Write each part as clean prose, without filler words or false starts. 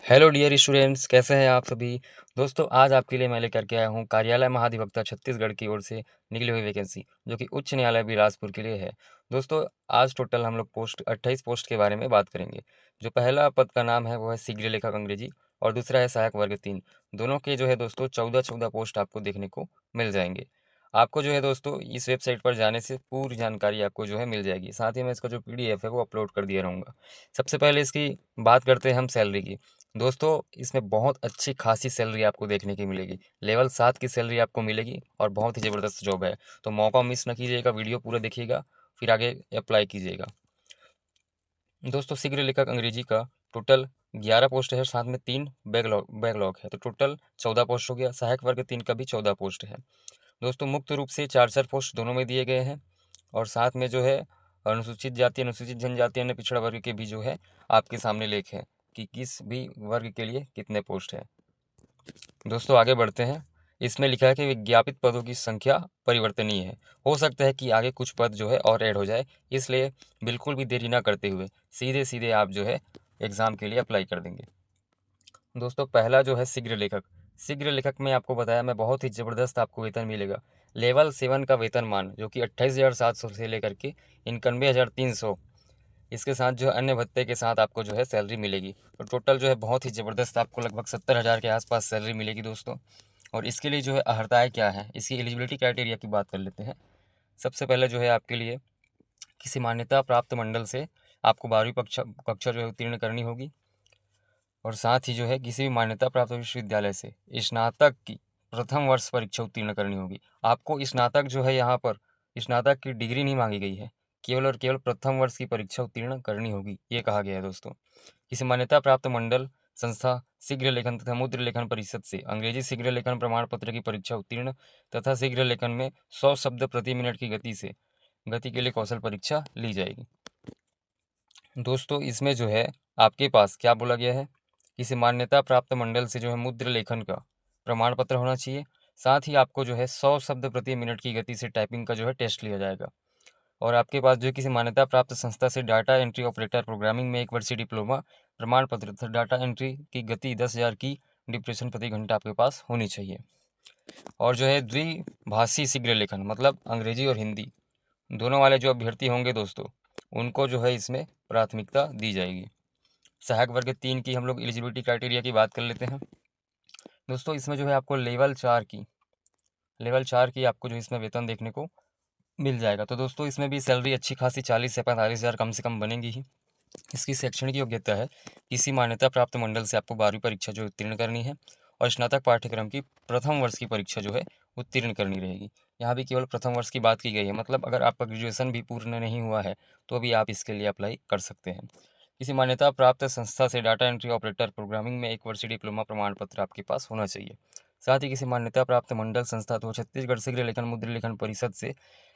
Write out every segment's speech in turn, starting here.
Hello dear students, कैसे हैं आप सभी। दोस्तों, आज आपके लिए मैं लेकर के आया हूँ कार्यालय महाधिवक्ता छत्तीसगढ़ की ओर से निकली हुई वैकेंसी, जो कि उच्च न्यायालय बिलासपुर के लिए है। दोस्तों, आज टोटल हम लोग 28 पोस्ट के बारे में बात करेंगे। जो पहला पद का नाम है वो है शीघ्र लेखक अंग्रेजी और दूसरा है सहायक वर्ग 3। दोनों के जो है दोस्तों 14-14 पोस्ट आपको देखने को मिल जाएंगे। आपको जो है दोस्तों इस वेबसाइट पर जाने से पूरी जानकारी आपको जो है मिल जाएगी। साथ ही मैं इसका जो PDF है वो अपलोड कर दिया रहूँगा। सबसे पहले इसकी बात करते हैं हम सैलरी की। दोस्तों, इसमें बहुत अच्छी खासी सैलरी आपको देखने की मिलेगी। लेवल 7 की सैलरी आपको मिलेगी और बहुत ही ज़बरदस्त जॉब है। तो मौका मिस ना कीजिएगा, वीडियो पूरा देखिएगा, फिर आगे अप्लाई कीजिएगा। दोस्तों, शीघ्र लेखक अंग्रेजी का टोटल 11 पोस्ट है, साथ में 3 बैकलॉग है, तो टोटल 14 पोस्ट हो गया। सहायक वर्ग 3 का भी 14 पोस्ट है। दोस्तों, मुक्त रूप से 4-4 पोस्ट दोनों में दिए गए हैं और साथ में जो है अनुसूचित जाति, अनुसूचित जनजाति, अन्य पिछड़ा वर्ग के भी जो है आपके सामने लेख है कि किस भी वर्ग के लिए कितने पोस्ट है। दोस्तों, आगे बढ़ते हैं। इसमें लिखा है कि विज्ञापित पदों की संख्या परिवर्तनीय है। हो सकता है कि आगे कुछ पद जो है और ऐड हो जाए, इसलिए बिल्कुल भी देरी ना करते हुए सीधे सीधे आप जो है एग्ज़ाम के लिए अप्लाई कर देंगे। दोस्तों, पहला जो है शीघ्र लेखक। शीघ्र लेखक में आपको बताया मैं बहुत ही ज़बरदस्त आपको वेतन मिलेगा। लेवल 7 का वेतनमान जो कि 28,700 से लेकर के 91,300, इसके साथ जो है अन्य भत्ते के साथ आपको जो है सैलरी मिलेगी। तो टोटल जो है बहुत ही ज़बरदस्त आपको लगभग 70,000 के आसपास सैलरी मिलेगी दोस्तों। और इसके लिए जो है अर्हताएँ क्या हैं, इसकी एलिजिबिलिटी क्राइटेरिया की बात कर लेते हैं। सबसे पहले जो है आपके लिए किसी मान्यता प्राप्त मंडल से आपको 12वीं कक्षा जो है उत्तीर्ण करनी होगी और साथ ही जो है किसी भी मान्यता प्राप्त विश्वविद्यालय से स्नातक की प्रथम वर्ष परीक्षा उत्तीर्ण करनी होगी। आपको स्नातक जो है यहाँ पर स्नातक की डिग्री नहीं मांगी गई है, केवल और केवल प्रथम वर्ष की परीक्षा उत्तीर्ण करनी होगी, ये कहा गया है दोस्तों। किसी मान्यता प्राप्त मंडल संस्था शीघ्र लेखन तथा मुद्र लेखन परिषद से अंग्रेजी शीघ्र लेखन प्रमाण पत्र की परीक्षा उत्तीर्ण तथा शीघ्र लेखन में 100 शब्द प्रति मिनट की गति के लिए कौशल परीक्षा ली जाएगी। दोस्तों, इसमें जो है आपके पास क्या बोला गया है, किसी मान्यता प्राप्त मंडल से जो है मुद्र लेखन का प्रमाण पत्र होना चाहिए। साथ ही आपको जो है 100 शब्द प्रति मिनट की गति से टाइपिंग का जो है टेस्ट लिया जाएगा और आपके पास जो है किसी मान्यता प्राप्त संस्था से डाटा एंट्री ऑपरेटर प्रोग्रामिंग में 1 वर्षीय डिप्लोमा प्रमाण पत्र तथा डाटा एंट्री की गति 10,000 की डिप्रेशन प्रति घंटा आपके पास होनी चाहिए। और जो है द्विभाषी शीघ्र लेखन मतलब अंग्रेजी और हिंदी दोनों वाले जो अभ्यर्थी होंगे दोस्तों, उनको जो है इसमें प्राथमिकता दी जाएगी। सहायक वर्ग 3 की हम लोग एलिजिबिलिटी क्राइटेरिया की बात कर लेते हैं। दोस्तों, इसमें जो है आपको लेवल 4 की आपको जो इसमें वेतन देखने को मिल जाएगा। तो दोस्तों, इसमें भी सैलरी अच्छी खासी 40 से 45,000 कम से कम बनेगी ही। इसकी शैक्षणिक योग्यता है किसी मान्यता प्राप्त मंडल से आपको 12वीं परीक्षा जो उत्तीर्ण करनी है और स्नातक पाठ्यक्रम की प्रथम वर्ष की परीक्षा जो है उत्तीर्ण करनी रहेगी। यहाँ भी केवल प्रथम वर्ष की बात की गई है, मतलब अगर आपका ग्रेजुएशन भी पूर्ण नहीं हुआ है तो भी आप इसके लिए अप्लाई कर सकते हैं। किसी मान्यता प्राप्त संस्था से डाटा एंट्री ऑपरेटर प्रोग्रामिंग में 1 वर्षीय डिप्लोमा प्रमाण पत्र आपके पास होना चाहिए। साथ ही किसी मान्यता प्राप्त मंडल संस्था तो छत्तीसगढ़ शीघ्र लेखन मुद्र लेखन परिषद से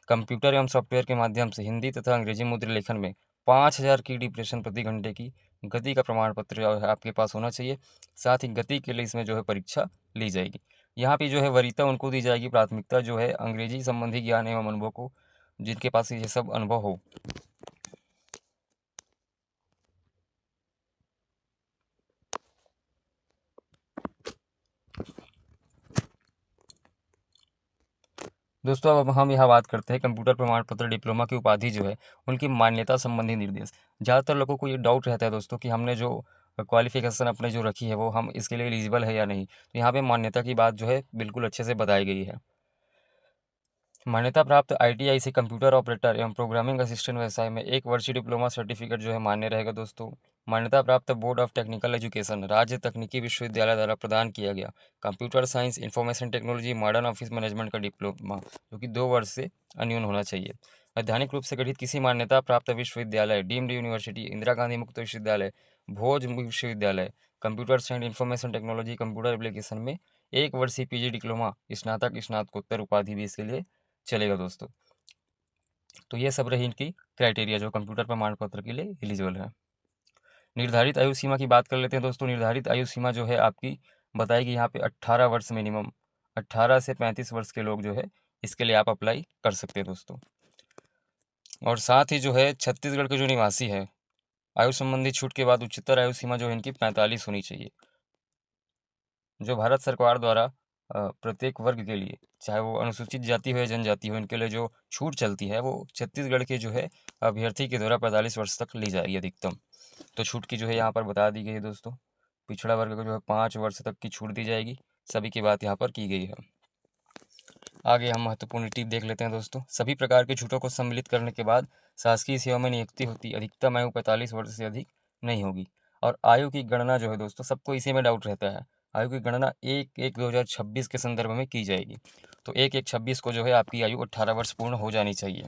कंप्यूटर एवं सॉफ्टवेयर के माध्यम से हिंदी तथा अंग्रेजी मुद्र लेखन में 5,000 की डिप्रेशन प्रति घंटे की गति का प्रमाण पत्र जो है आपके पास होना चाहिए। साथ ही गति के लिए इसमें जो है परीक्षा ली जाएगी। यहाँ पे जो है वरीयता उनको दी जाएगी, प्राथमिकता जो है अंग्रेजी संबंधी ज्ञान एवं अनुभव को, जिनके पास ये सब अनुभव हो। दोस्तों, अब हम यहाँ बात करते हैं कंप्यूटर प्रमाण पत्र डिप्लोमा की उपाधि जो है उनकी मान्यता संबंधी निर्देश। ज़्यादातर लोगों को ये डाउट रहता है दोस्तों कि हमने जो क्वालिफिकेशन अपने जो रखी है वो हम इसके लिए एलिजिबल है या नहीं। तो यहाँ पे मान्यता की बात जो है बिल्कुल अच्छे से बताई गई है। मान्यता प्राप्त ITI से कंप्यूटर ऑपरेटर एवं प्रोग्रामिंग असिस्टेंट व्यवसाय में 1 वर्षीय डिप्लोमा सर्टिफिकेट जो है मान्य रहेगा दोस्तों। मान्यता प्राप्त बोर्ड ऑफ टेक्निकल एजुकेशन राज्य तकनीकी विश्वविद्यालय द्वारा प्रदान किया गया computer science information technology modern office management का डिप्लोमा जो कि 2 वर्ष से अन्यून होना चाहिए। वैधानिक रूप से गठित किसी मान्यता प्राप्त विश्वविद्यालय डीम्ड यूनिवर्सिटी इंदिरा गांधी मुक्त विश्वविद्यालय भोज विश्वविद्यालय computer science information technology computer application में 1 वर्षीय PG डिप्लोमा स्नातक स्नातकोत्तर उपाधि भी इसके लिए चलेगा दोस्तों। तो ये सब रही इनकी क्राइटेरिया जो कंप्यूटर प्रमाण पत्र के लिए एलिजिबल है। निर्धारित आयु सीमा की बात कर लेते हैं दोस्तों। निर्धारित आयु सीमा जो है आपकी बताएगी यहाँ पे 18 वर्ष मिनिमम, 18 से 35 वर्ष के लोग जो है इसके लिए आप अप्लाई कर सकते हैं दोस्तों। और साथ ही जो है छत्तीसगढ़ के जो निवासी है आयु संबंधी छूट के बाद उच्चतर आयु सीमा जो है इनकी 45 होनी चाहिए। जो भारत सरकार द्वारा प्रत्येक वर्ग के लिए, चाहे वो अनुसूचित जाति हो या जनजाति हो, इनके लिए जो छूट चलती है वो छत्तीसगढ़ के जो है अभ्यर्थी के द्वारा 45 वर्ष तक ली जाएगी अधिकतम। तो छूट की जो है यहाँ पर बता दी गई है दोस्तों। पिछड़ा वर्ग को जो है 5 वर्ष तक की छूट दी जाएगी। सभी की बात यहाँ पर की गई है। आगे हम महत्वपूर्ण टिप देख लेते हैं दोस्तों। सभी प्रकार की छूटों को सम्मिलित करने के बाद शासकीय सेवा में नियुक्ति होती अधिकतम आयु 45 वर्ष से अधिक नहीं होगी। और आयु की गणना जो है दोस्तों, सबको इसी में डाउट रहता है। आयु की गणना 1/1/2026 के संदर्भ में की जाएगी। तो 1/1/26 को जो है आपकी आयु 18 वर्ष पूर्ण हो जानी चाहिए।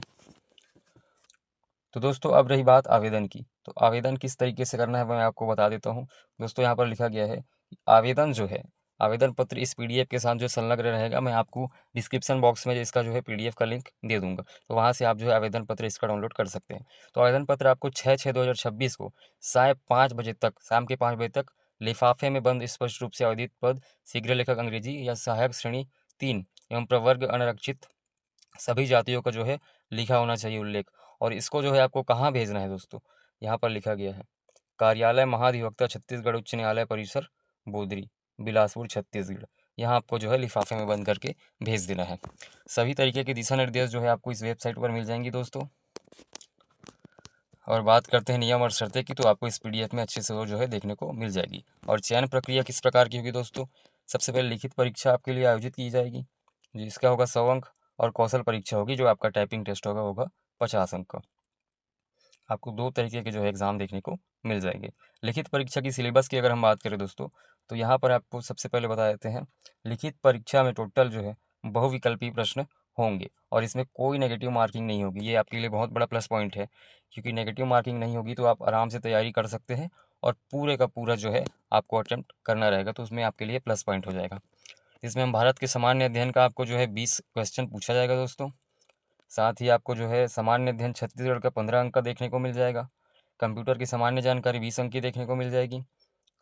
तो दोस्तों अब रही बात आवेदन की। तो आवेदन किस तरीके से करना है मैं आपको बता देता हूँ। दोस्तों यहाँ पर लिखा गया है कि आवेदन जो है, आवेदन पत्र इस पीडीएफ के साथ जो संलग्न रहेगा, मैं आपको डिस्क्रिप्शन बॉक्स में इसका जो है पीडीएफ का लिंक दे दूंगा। तो वहाँ से आप जो है आवेदन पत्र इसका डाउनलोड कर सकते हैं। तो आवेदन पत्र आपको 6/6/2026 को साय 5 बजे तक, शाम के 5 बजे तक लिफाफे में बंद स्पष्ट रूप से आवेदित पद शीघ्र लेखक अंग्रेजी या सहायक श्रेणी 3 एवं प्रवर्ग अनारक्षित सभी जातियों का जो है लिखा होना चाहिए उल्लेख। और इसको जो है आपको कहाँ भेजना है दोस्तों, यहाँ पर लिखा गया है कार्यालय महाधिवक्ता छत्तीसगढ़ उच्च न्यायालय परिसर बोदरी, बिलासपुर छत्तीसगढ़। यहाँ आपको जो है लिफाफे में बंद करके भेज देना है। सभी तरीके के दिशा निर्देश जो है आपको इस वेबसाइट पर मिल जाएंगी दोस्तों। और बात करते हैं नियम और शर्तें की, तो आपको इस पीडीएफ में अच्छे से वो जो है देखने को मिल जाएगी। और चयन प्रक्रिया किस प्रकार की होगी दोस्तों, सबसे पहले लिखित परीक्षा आपके लिए आयोजित की जाएगी जिसका होगा 100 अंक, और कौशल परीक्षा होगी जो आपका टाइपिंग टेस्ट होगा 50 अंक का। आपको 2 तरीके के जो है एग्ज़ाम देखने को मिल जाएंगे। लिखित परीक्षा की सिलेबस की अगर हम बात करें दोस्तों, तो यहाँ पर आपको सबसे पहले बता देते हैं। लिखित परीक्षा में टोटल जो है बहुविकल्पीय प्रश्न होंगे और इसमें कोई नेगेटिव मार्किंग नहीं होगी। ये आपके लिए बहुत बड़ा प्लस पॉइंट है, क्योंकि नेगेटिव मार्किंग नहीं होगी तो आप आराम से तैयारी कर सकते हैं और पूरे का पूरा जो है आपको अटेम्प्ट करना रहेगा, तो उसमें आपके लिए प्लस पॉइंट हो जाएगा। इसमें हम भारत के सामान्य अध्ययन का आपको जो है 20 क्वेश्चन पूछा जाएगा दोस्तों। साथ ही आपको जो है सामान्य अध्ययन छत्तीसगढ़ का 15 अंक का देखने को मिल जाएगा। कंप्यूटर की सामान्य जानकारी 20 अंक की देखने को मिल जाएगी।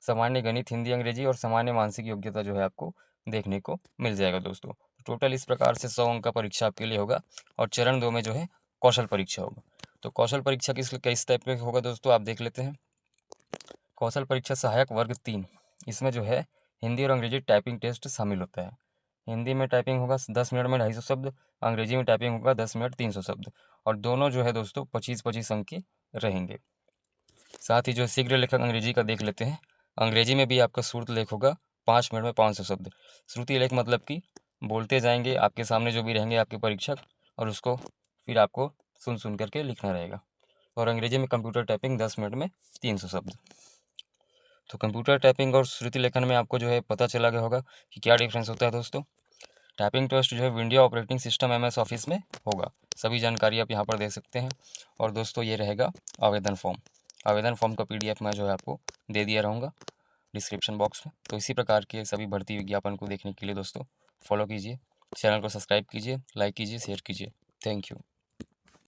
सामान्य गणित, हिंदी, अंग्रेजी और सामान्य मानसिक योग्यता जो है आपको देखने को मिल जाएगा दोस्तों। टोटल इस प्रकार से 100 अंक का परीक्षा आपके लिए होगा। और चरण 2 में जो है कौशल परीक्षा होगा। तो कौशल परीक्षा किस टाइप में होगा दोस्तों, आप देख लेते हैं। कौशल परीक्षा सहायक वर्ग 3, इसमें जो है हिंदी और अंग्रेजी टाइपिंग टेस्ट शामिल होता है। हिंदी में टाइपिंग होगा 10 मिनट में 250 शब्द, अंग्रेजी में टाइपिंग होगा 10 मिनट 300 शब्द, और दोनों जो है दोस्तों 25-25 अंक के रहेंगे। साथ ही जो शीघ्र लेखक अंग्रेजी का देख लेते हैं। अंग्रेजी में भी आपका श्रुत लेख होगा 5 मिनट में 500 शब्द। श्रुति लेख मतलब कि बोलते जाएंगे आपके सामने जो भी रहेंगे आपके परीक्षक, और उसको फिर आपको सुन सुन करके लिखना रहेगा। और अंग्रेजी में कंप्यूटर टाइपिंग 10 मिनट में 300 शब्द। तो कंप्यूटर टाइपिंग और श्रुति लेखन में आपको जो है पता चला गया होगा कि क्या डिफरेंस होता है दोस्तों। टाइपिंग टेस्ट जो है window operating system MS office में होगा। सभी जानकारी आप यहाँ पर देख सकते हैं। और दोस्तों ये रहेगा आवेदन फॉर्म। आवेदन फॉर्म का PDF मैं जो है आपको दे दिया रहूँगा डिस्क्रिप्शन बॉक्स में। तो इसी प्रकार के सभी भर्ती विज्ञापन को देखने के लिए दोस्तों फॉलो कीजिए, चैनल को सब्सक्राइब कीजिए, लाइक कीजिए, शेयर कीजिए। Thank you.